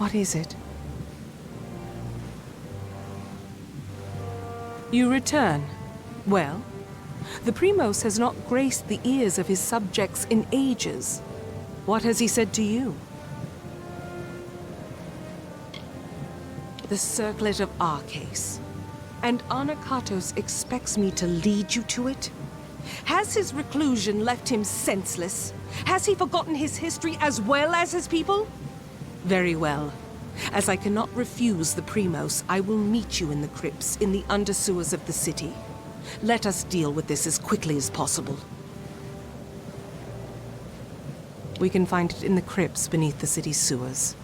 What is it? You return. Well, the Primos has not graced the ears of his subjects in ages. What has he said to you? The circlet of Arcase. And Anakatos expects me to lead you to it? Has his reclusion left him senseless? Has he forgotten his history as well as his people? Very well. As I cannot refuse the Primos, I will meet you in the crypts in the undersewers of the city. Let us deal with this as quickly as possible. We can find it in the crypts beneath the city's sewers.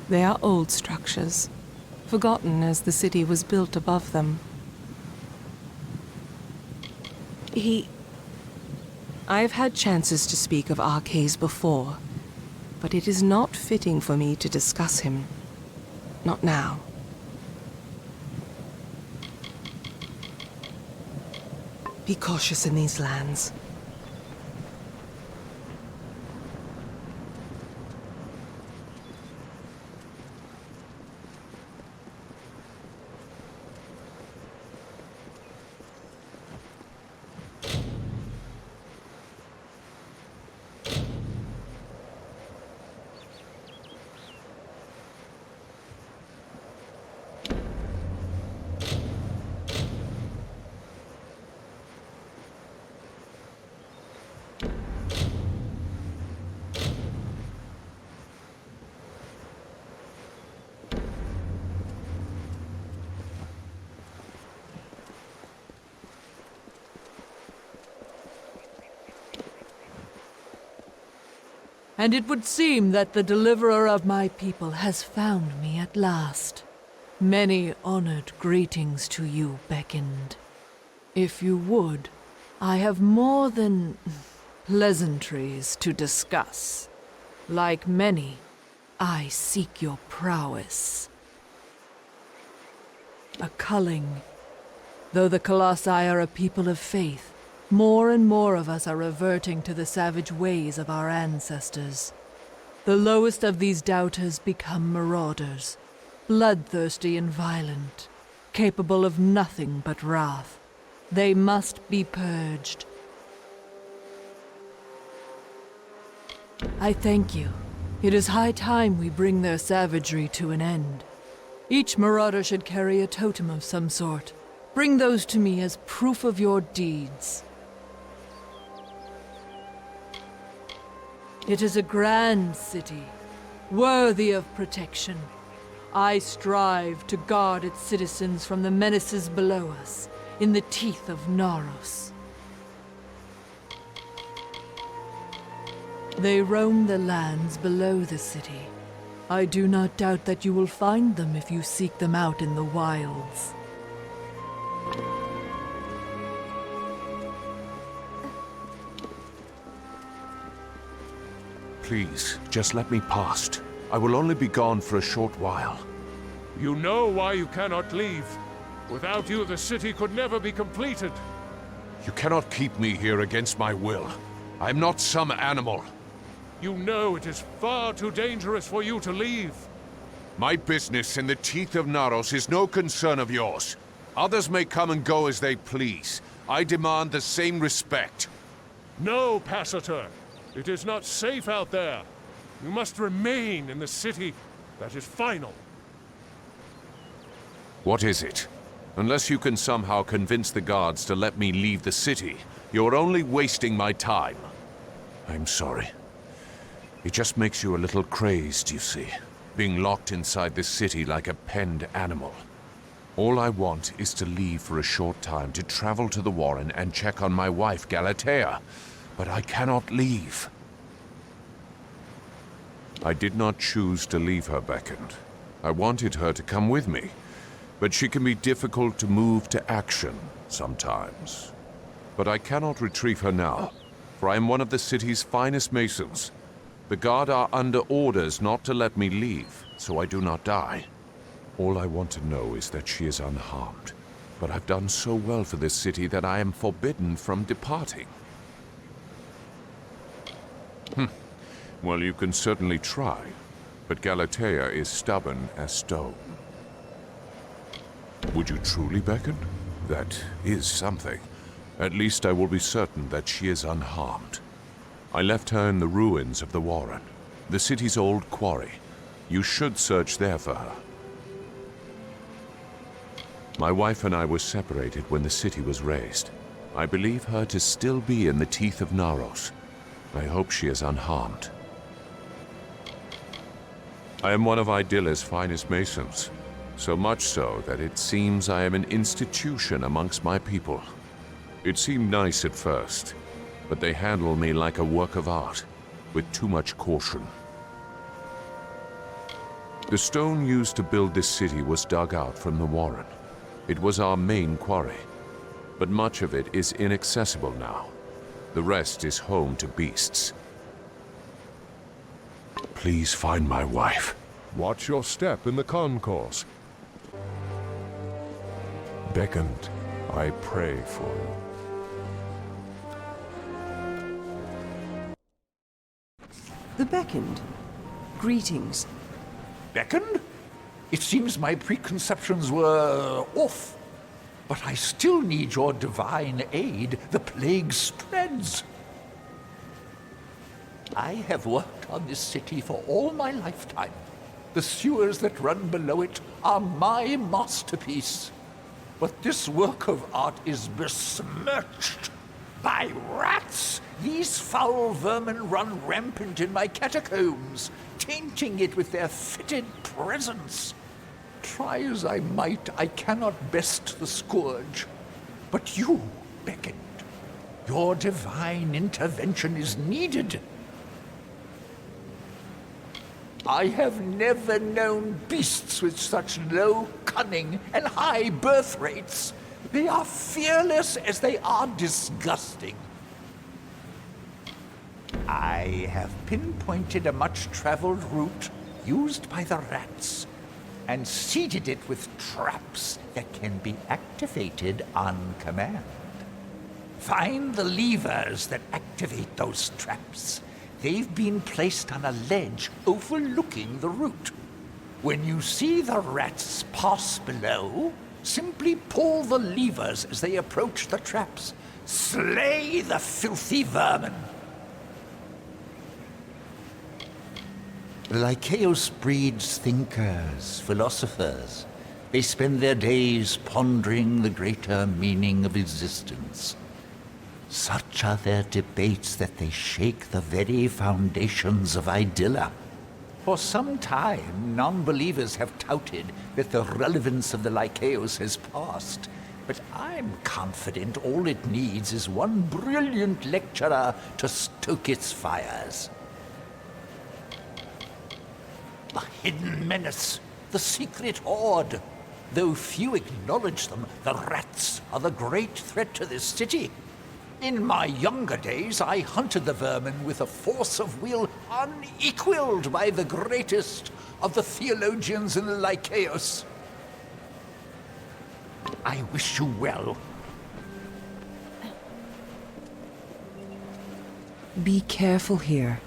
They are old structures, forgotten as the city was built above them. I've had chances to speak of Arcase before, but it is not fitting for me to discuss him. Not now. Be cautious in these lands. And it would seem that the deliverer of my people has found me at last. Many honored greetings to you beckoned. If you would, I have more than pleasantries to discuss. Like many, I seek your prowess. A culling. Though the Colossi are a people of faith, more and more of us are reverting to the savage ways of our ancestors. The lowest of these doubters become marauders, bloodthirsty and violent, capable of nothing but wrath. They must be purged. I thank you. It is high time we bring their savagery to an end. Each marauder should carry a totem of some sort. Bring those to me as proof of your deeds. It is a grand city, worthy of protection. I strive to guard its citizens from the menaces below us, in the teeth of Naros. They roam the lands below the city. I do not doubt that you will find them if you seek them out in the wilds. Please, just let me past. I will only be gone for a short while. You know why you cannot leave. Without you, the city could never be completed. You cannot keep me here against my will. I am not some animal. You know it is far too dangerous for you to leave. My business in the teeth of Naros is no concern of yours. Others may come and go as they please. I demand the same respect. No, Passator. It is not safe out there. You must remain in the city. That is final. What is it? Unless you can somehow convince the guards to let me leave the city, you're only wasting my time. I'm sorry. It just makes you a little crazed, you see, being locked inside this city like a penned animal. All I want is to leave for a short time to travel to the Warren and check on my wife, Galatea. But I cannot leave. I did not choose to leave her beckoned. I wanted her to come with me, but she can be difficult to move to action sometimes. But I cannot retrieve her now, for I am one of the city's finest masons. The guard are under orders not to let me leave, so I do not die. All I want to know is that she is unharmed. But I've done so well for this city that I am forbidden from departing. Well, you can certainly try, but Galatea is stubborn as stone. Would you truly beckon? That is something. At least I will be certain that she is unharmed. I left her in the ruins of the Warren, the city's old quarry. You should search there for her. My wife and I were separated when the city was razed. I believe her to still be in the teeth of Naros. I hope she is unharmed. I am one of Idila's finest masons, so much so that it seems I am an institution amongst my people. It seemed nice at first, but they handle me like a work of art, with too much caution. The stone used to build this city was dug out from the Warren. It was our main quarry, but much of it is inaccessible now. The rest is home to beasts. Please find my wife. Watch your step in the concourse. Beckoned, I pray for you. The Beckoned. Greetings. Beckoned? It seems my preconceptions were off. But I still need your divine aid. The plague spreads. I have worked on this city for all my lifetime. The sewers that run below it are my masterpiece. But this work of art is besmirched by rats. These foul vermin run rampant in my catacombs, tainting it with their fetid presence. Try as I might, I cannot best the scourge. But you, Beckoned, your divine intervention is needed. I have never known beasts with such low cunning and high birth rates. They are fearless as they are disgusting. I have pinpointed a much-traveled route used by the rats and seeded it with traps that can be activated on command. Find the levers that activate those traps. They've been placed on a ledge overlooking the route. When you see the rats pass below, simply pull the levers as they approach the traps. Slay the filthy vermin! Lycaeus breeds thinkers, philosophers. They spend their days pondering the greater meaning of existence. Such are their debates that they shake the very foundations of Idilla. For some time, non-believers have touted that the relevance of the Lycaeus has passed. But I'm confident all it needs is one brilliant lecturer to stoke its fires. A hidden menace, the secret horde. Though few acknowledge them, the rats are the great threat to this city. In my younger days, I hunted the vermin with a force of will unequaled by the greatest of the theologians in the Lycaeus. I wish you well. Be careful here.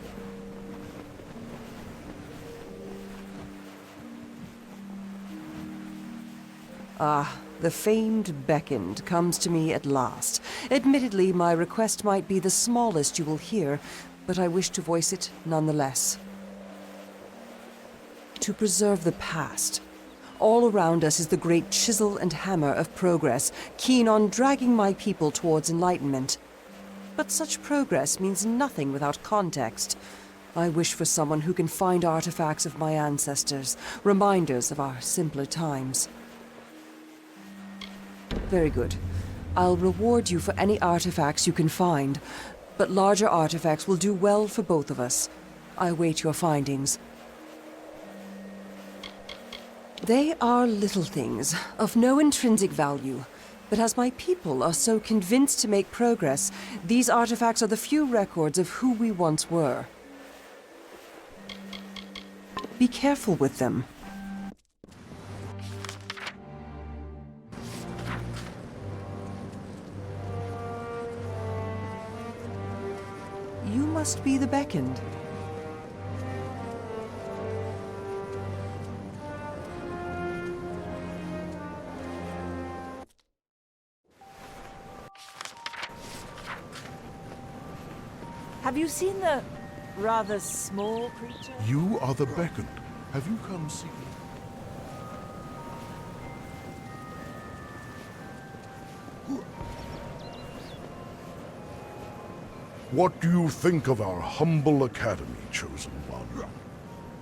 Ah, the famed Beckoned comes to me at last. Admittedly, my request might be the smallest you will hear, but I wish to voice it nonetheless. To preserve the past. All around us is the great chisel and hammer of progress, keen on dragging my people towards enlightenment. But such progress means nothing without context. I wish for someone who can find artifacts of my ancestors, reminders of our simpler times. Very good. I'll reward you for any artifacts you can find, but larger artifacts will do well for both of us. I await your findings. They are little things, of no intrinsic value. But as my people are so convinced to make progress, these artifacts are the few records of who we once were. Be careful with them. You must be the Beckoned. Have you seen the rather small creature? You are the beckoned. Have you come seeking? What do you think of our humble academy, chosen one?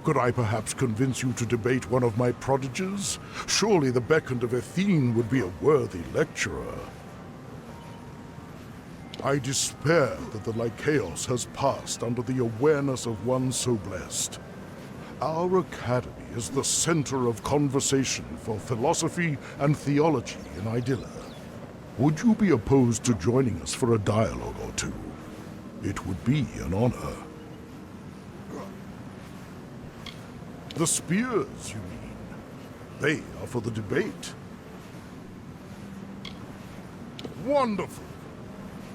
Could I perhaps convince you to debate one of my prodigies? Surely the beckoned of Athene would be a worthy lecturer. I despair that the Lycaeus has passed under the awareness of one so blessed. Our academy is the center of conversation for philosophy and theology in Idylla. Would you be opposed to joining us for a dialogue or two? It would be an honor. The spears, you mean? They are for the debate. Wonderful!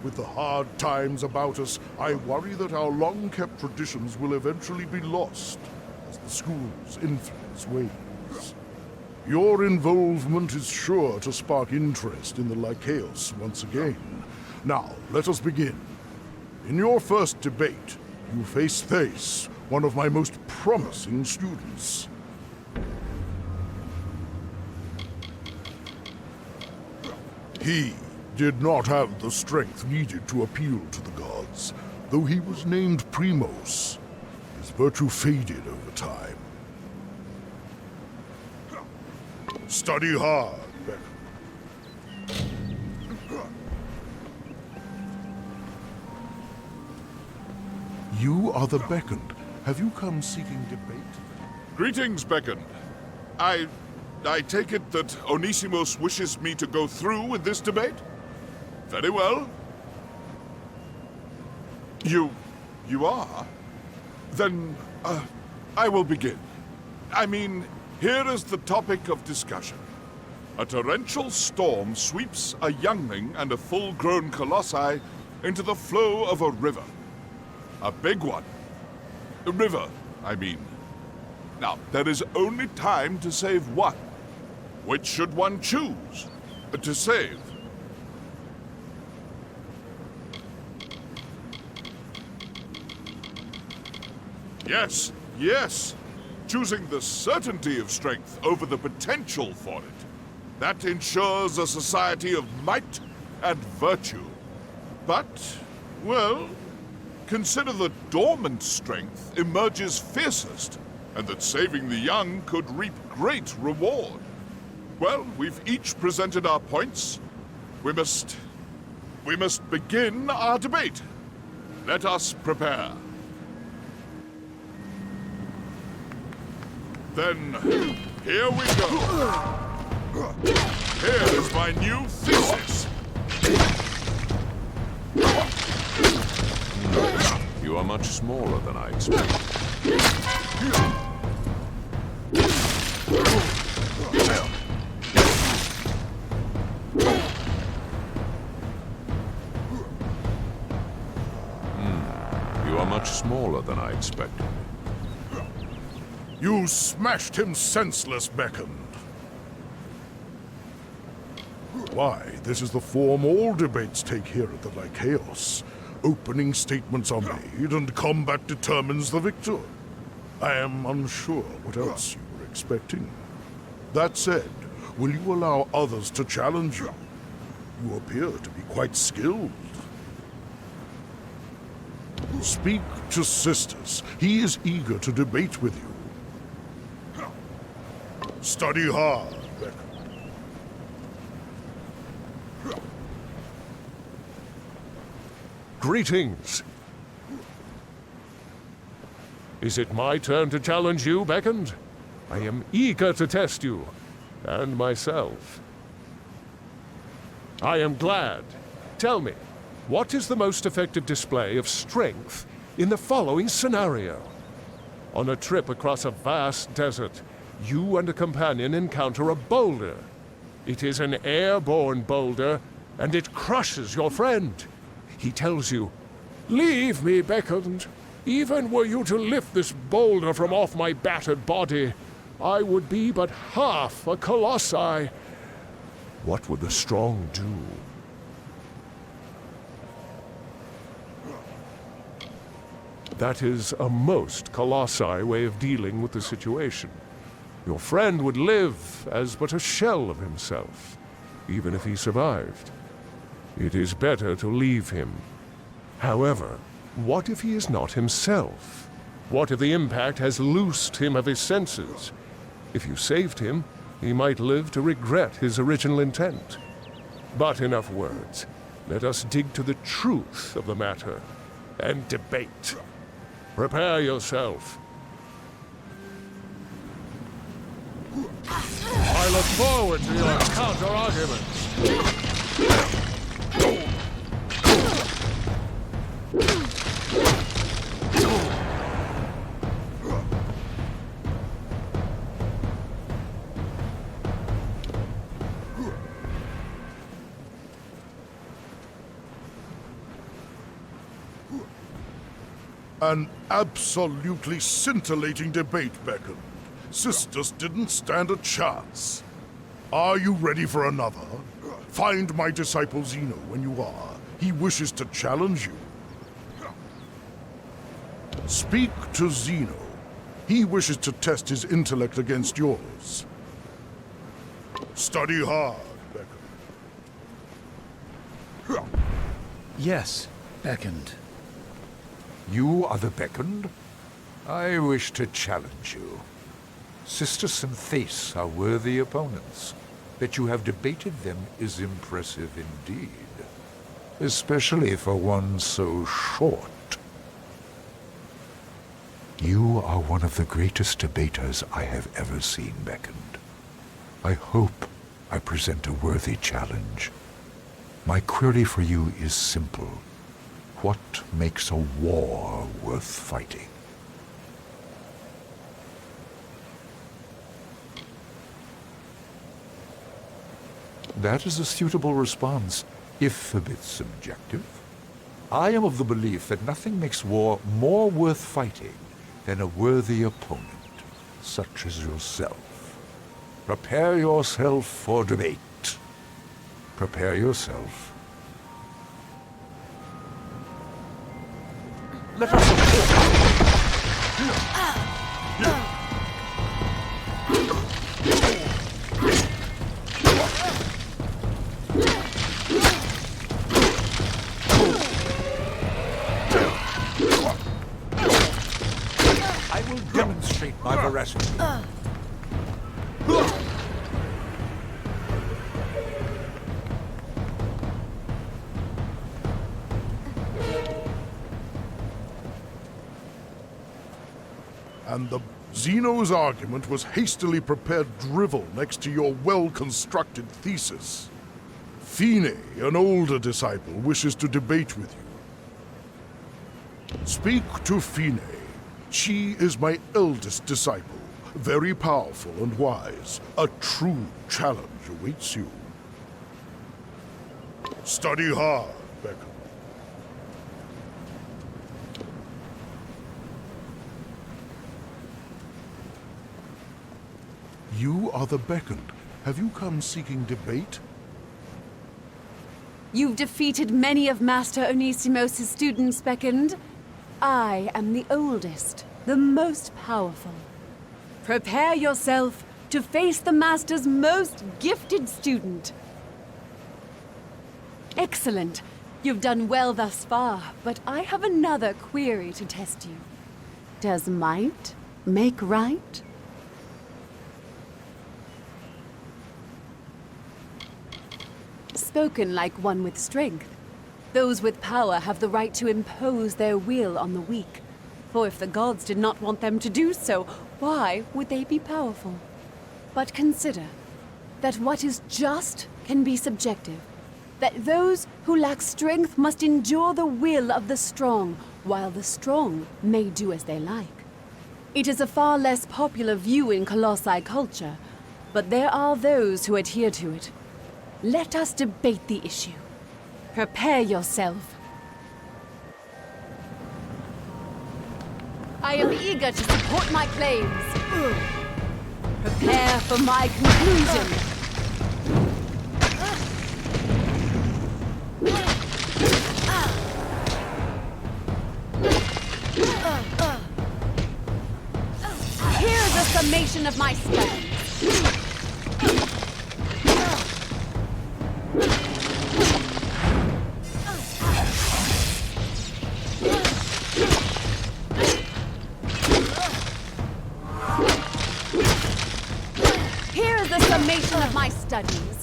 With the hard times about us, I worry that our long-kept traditions will eventually be lost as the school's influence wanes. Your involvement is sure to spark interest in the Lycaeus once again. Now, let us begin. In your first debate, you face Thace, one of my most promising students. He did not have the strength needed to appeal to the gods. Though he was named Primos, his virtue faded over time. Study hard, Beck. You are the beckoned. Have you come seeking debate? Greetings, beckoned. I take it that Onisimos wishes me to go through with this debate? Very well. You are? Then, I will begin. I mean, here is the topic of discussion. A torrential storm sweeps a youngling and a full-grown colossi into the flow of a river. A big one. A river, I mean. Now, there is only time to save one. Which should one choose to save? Yes, yes. Choosing the certainty of strength over the potential for it. That ensures a society of might and virtue. But, well, consider that dormant strength emerges fiercest, and that saving the young could reap great reward. Well, we've each presented our points. We must begin our debate. Let us prepare. Then, here we go. Here is my new thesis. You are much smaller than I expected. You are much smaller than I expected. You smashed him senseless, beckoned. Why, this is the form all debates take here at the Lycaeus. Opening statements are made, and combat determines the victor. I am unsure what else you were expecting. That said, will you allow others to challenge you? You appear to be quite skilled. Speak to Sisters. He is eager to debate with you. Study hard, Beck. Greetings. Is it my turn to challenge you, Beckoned? I am eager to test you, and myself. I am glad. Tell me, what is the most effective display of strength in the following scenario? On a trip across a vast desert, you and a companion encounter a boulder. It is an airborne boulder, and it crushes your friend. He tells you, "Leave me, Beckoned. Even were you to lift this boulder from off my battered body, I would be but half a colossi." What would the strong do? That is a most Colossi way of dealing with the situation. Your friend would live as but a shell of himself, even if he survived. It is better to leave him. However, what if he is not himself? What if the impact has loosed him of his senses? If you saved him, he might live to regret his original intent. But enough words. Let us dig to the truth of the matter and debate. Prepare yourself. I look forward to your counter-arguments. An absolutely scintillating debate, Beckham. Sisters didn't stand a chance. Are you ready for another? Find my disciple Zeno when you are. He wishes to challenge you. Speak to Zeno. He wishes to test his intellect against yours. Study hard, Beckham. Yes, beckoned. You are the beckoned? I wish to challenge you. Sister Synthase are worthy opponents. That you have debated them is impressive indeed. Especially for one so short. You are one of the greatest debaters I have ever seen, beckoned. I hope I present a worthy challenge. My query for you is simple. What makes a war worth fighting? That is a suitable response, if a bit subjective. I am of the belief that nothing makes war more worth fighting than a worthy opponent, such as yourself. Prepare yourself for debate. Prepare yourself. Let us I will demonstrate my veracity. And the Zeno's argument was hastily prepared drivel next to your well-constructed thesis. Fine, an older disciple, wishes to debate with you. Speak to Fine. She is my eldest disciple, very powerful and wise. A true challenge awaits you. Study hard, Beckham. You are the beckoned. Have you come seeking debate? You've defeated many of Master Onisimos' students, beckoned. I am the oldest, the most powerful. Prepare yourself to face the Master's most gifted student. Excellent. You've done well thus far, but I have another query to test you. Does might make right? Spoken like one with strength. Those with power have the right to impose their will on the weak. For if the gods did not want them to do so, why would they be powerful? But consider that what is just can be subjective. That those who lack strength must endure the will of the strong, while the strong may do as they like. It is a far less popular view in Colossi culture, but there are those who adhere to it. Let us debate the issue. Prepare yourself. I am eager to support my claims. Prepare for my conclusion. summation of my studies. Here is the summation of my studies.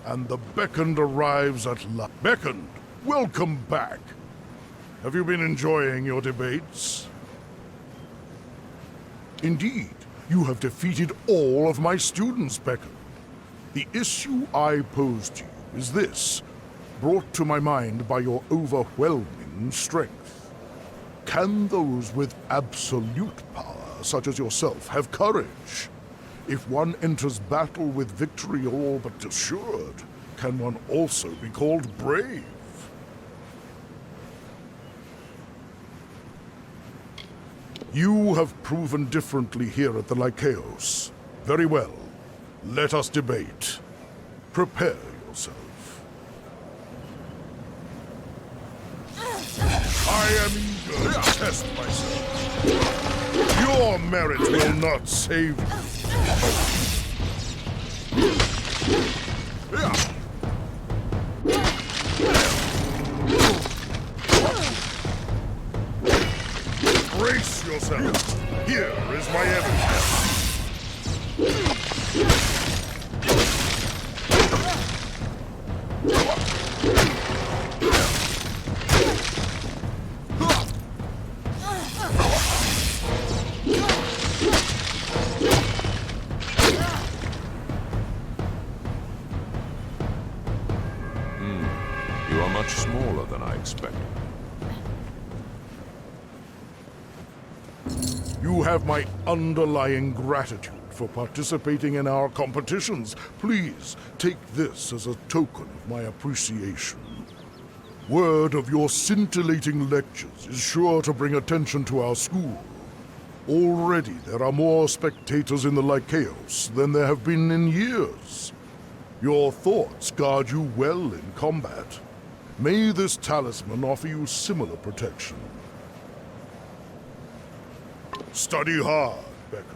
And the beckoned arrives at last. Beckoned, welcome back. Have you been enjoying your debates? Indeed, you have defeated all of my students, Beckoned. The issue I pose to you is this, brought to my mind by your overwhelming strength. Can those with absolute power, such as yourself, have courage? If one enters battle with victory all but assured, can one also be called brave? You have proven differently here at the Lycaeos. Very well. Let us debate. Prepare yourself. I am eager to test myself. Your merit will not save you. Brace yourself. Here is my evidence. You are much smaller than I expected. You have my underlying gratitude for participating in our competitions. Please take this as a token of my appreciation. Word of your scintillating lectures is sure to bring attention to our school. Already there are more spectators in the Lycaeos than there have been in years. Your thoughts guard you well in combat. May this talisman offer you similar protection. Study hard, Becca.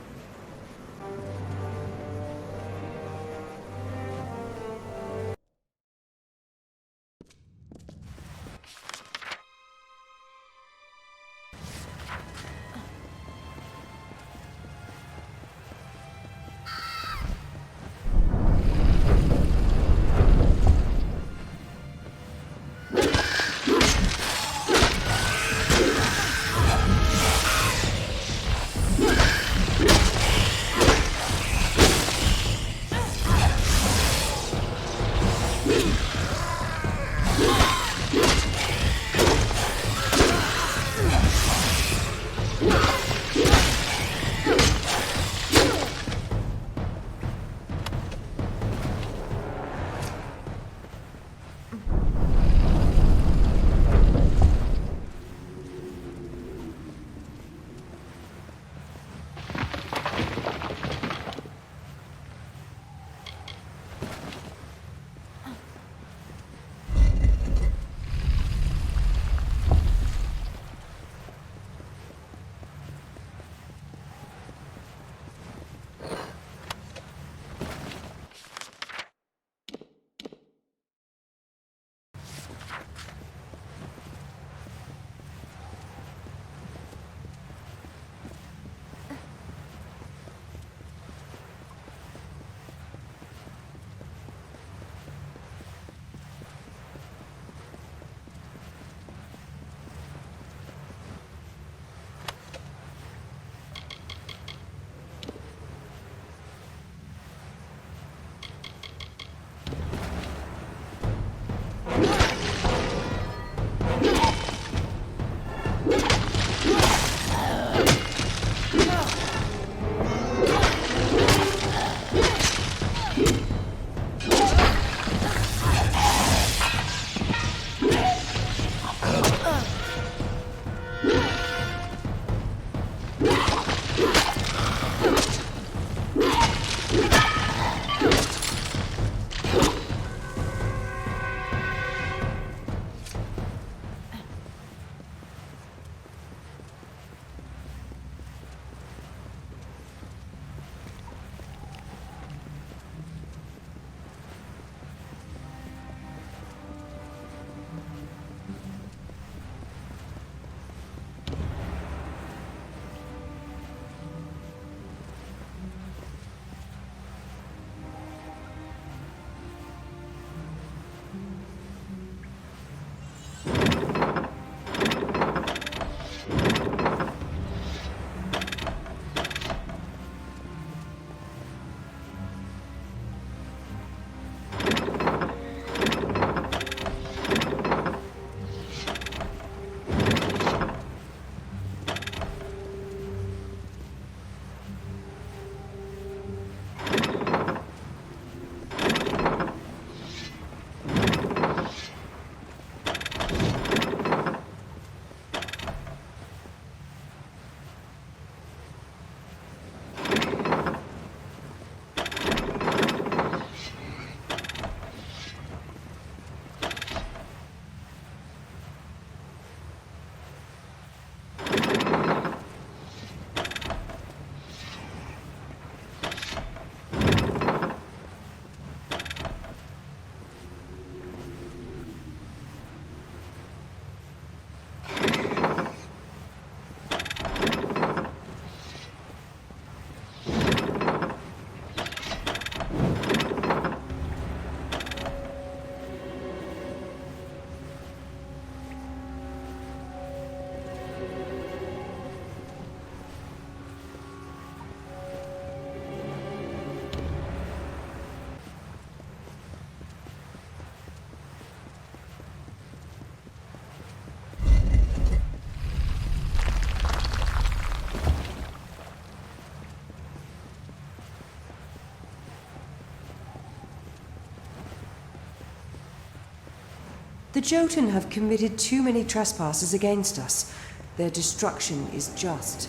The Jotun have committed too many trespasses against us. Their destruction is just.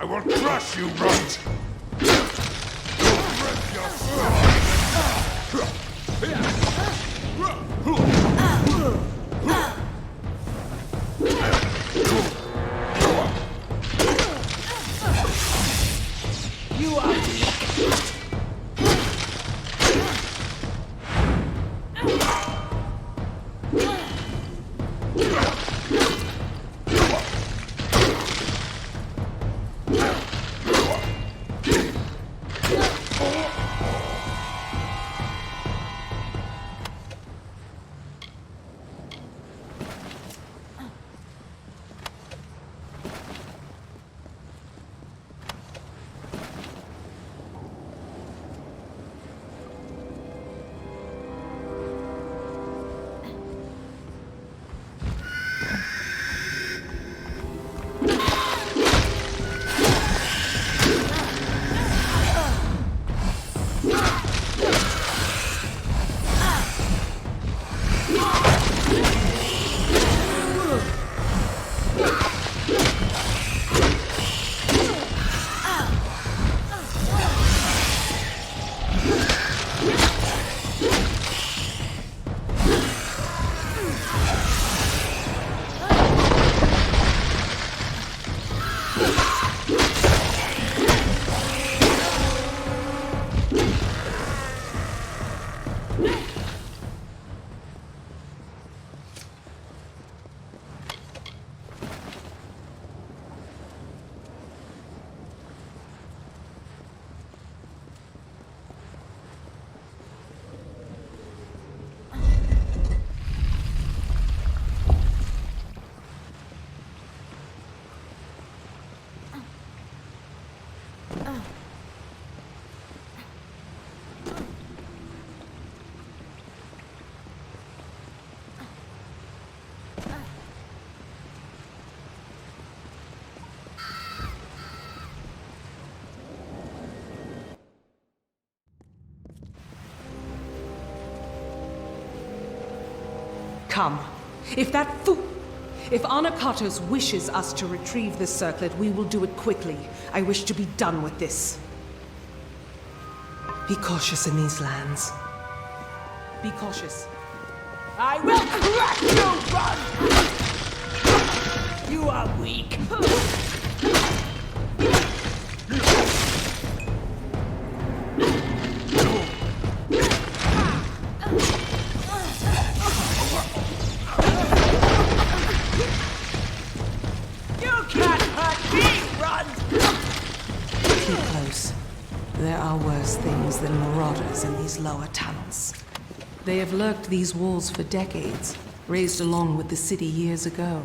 I will crush you, runt! You are weak. Come. If Anakatos wishes us to retrieve this circlet, we will do it quickly. I wish to be done with this. Be cautious in these lands. Be cautious. I will crack you, run! You are weak. There are worse things than marauders in these lower tunnels. They have lurked these walls for decades, raised along with the city years ago.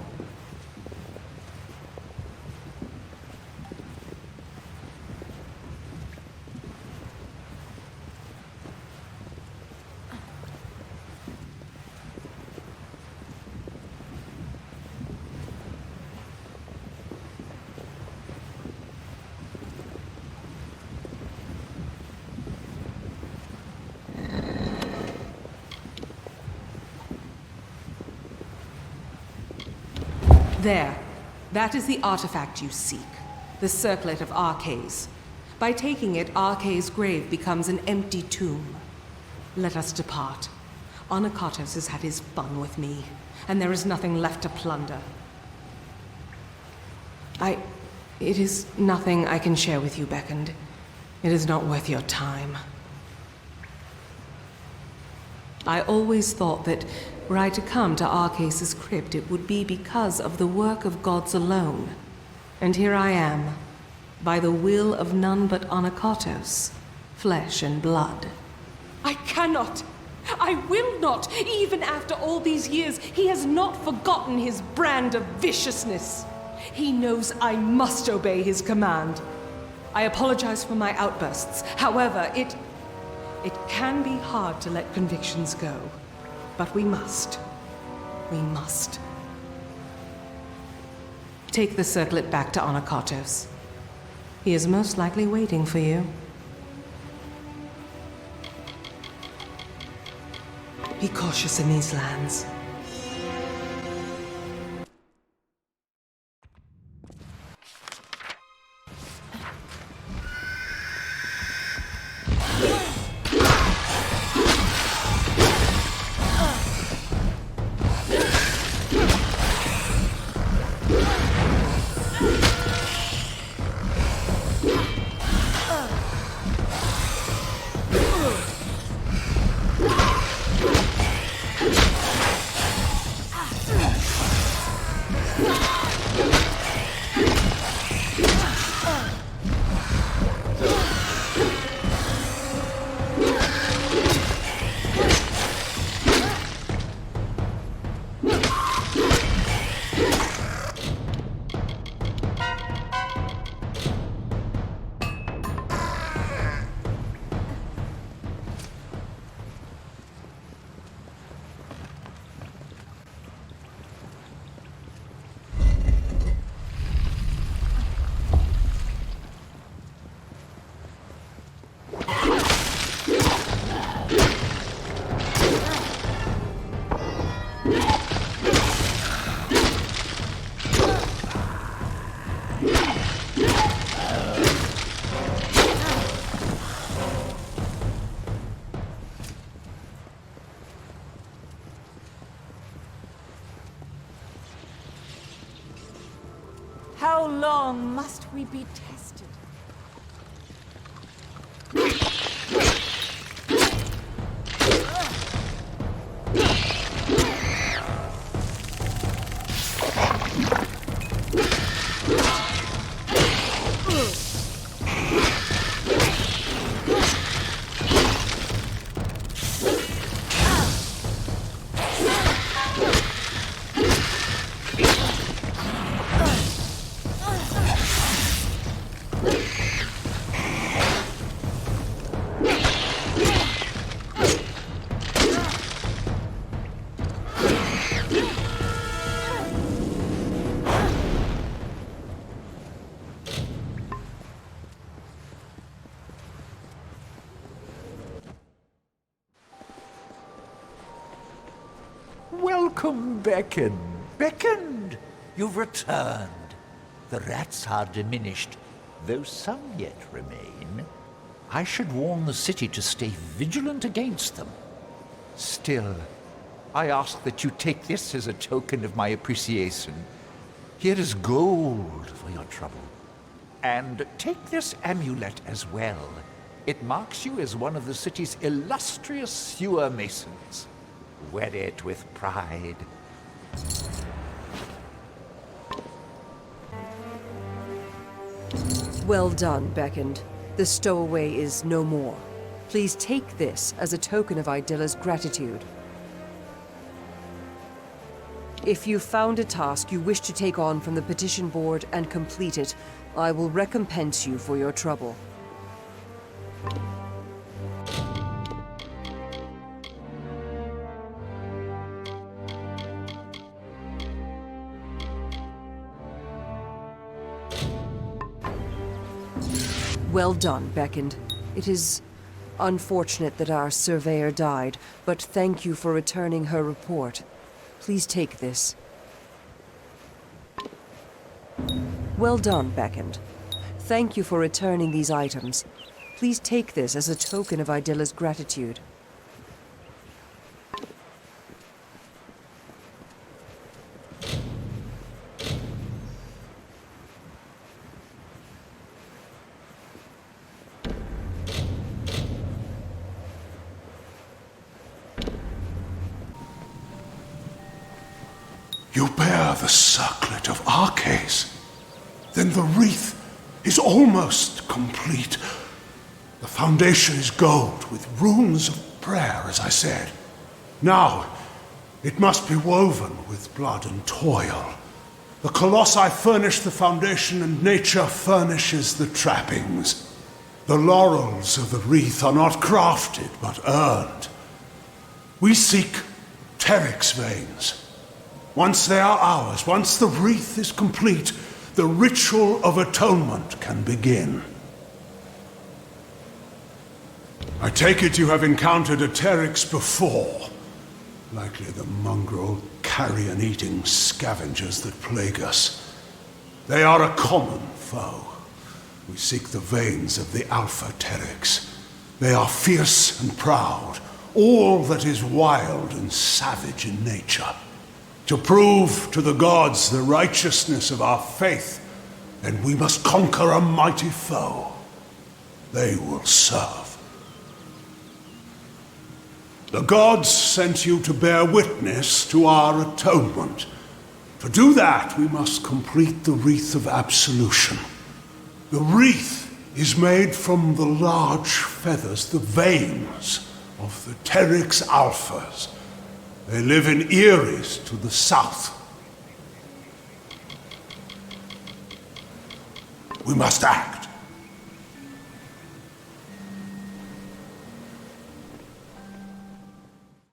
There. That is the artifact you seek. The circlet of Arcades. By taking it, Arcades' grave becomes an empty tomb. Let us depart. Anakatos has had his fun with me, and there is nothing left to plunder. It is nothing I can share with you, Beckoned. It is not worth your time. I always thought that were I to come to Arcades' crypt, it would be because of the work of gods alone. And here I am, by the will of none but Anakatos, flesh and blood. I cannot! I will not! Even after all these years, he has not forgotten his brand of viciousness. He knows I must obey his command. I apologize for my outbursts. However, it can be hard to let convictions go. But we must. We must. Take the circlet back to Anakatos. He is most likely waiting for you. Be cautious in these lands. How long must we be tested? Welcome, Beckon. Beckoned! You've returned. The rats are diminished, though some yet remain. I should warn the city to stay vigilant against them. Still, I ask that you take this as a token of my appreciation. Here is gold for your trouble. And take this amulet as well. It marks you as one of the city's illustrious sewer masons. Wear it with pride. Well done, Beckoned. The stowaway is no more. Please take this as a token of Idilla's gratitude. If you found a task you wish to take on from the petition board and complete it, I will recompense you for your trouble. Well done, Beckoned. It is unfortunate that our surveyor died, but thank you for returning her report. Please take this. Well done, Beckoned. Thank you for returning these items. Please take this as a token of Idilla's gratitude. You bear the circlet of Arcase. Then the wreath is almost complete. The foundation is gold with runes of prayer, as I said. Now, it must be woven with blood and toil. The colossi furnish the foundation and nature furnishes the trappings. The laurels of the wreath are not crafted, but earned. We seek Teryx veins. Once they are ours, once the wreath is complete, the ritual of atonement can begin. I take it you have encountered a Teryx before. Likely the mongrel, carrion-eating scavengers that plague us. They are a common foe. We seek the veins of the Alpha Teryx. They are fierce and proud, all that is wild and savage in nature. To prove to the gods the righteousness of our faith, and we must conquer a mighty foe. They will serve. The gods sent you to bear witness to our atonement. To do that, we must complete the wreath of absolution. The wreath is made from the large feathers, the veins of the Teryx Alphas. They live in Eris to the south. We must act.